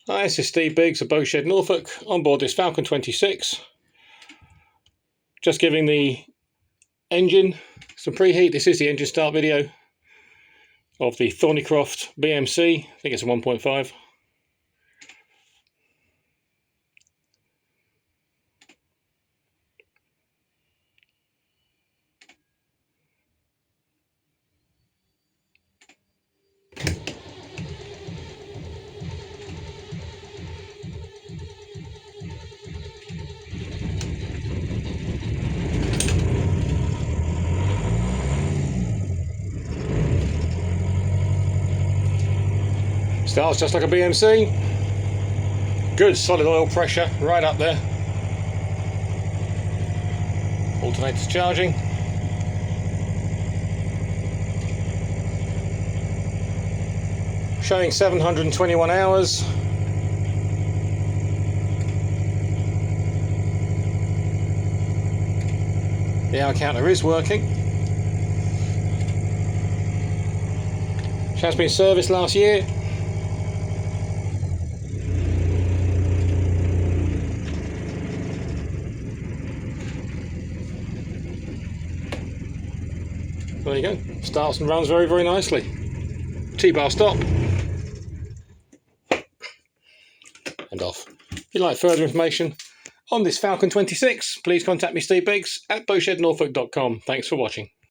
Hi, this is Steve Biggs of Boatshed, Norfolk, on board this Falcon 26. Just giving the engine some preheat. This is the engine start video of the Thornycroft BMC. I think it's a 1.5. Starts just like a BMC. Good solid oil pressure right up there. Alternator's charging. Showing 721 hours. The hour counter is working. It has been serviced last year. There you go. Starts and runs very, very nicely. T-bar stop. And off. If you'd like further information on this Falcon 26, please contact me, Steve Biggs, at boatshednorfolk.com. Thanks for watching.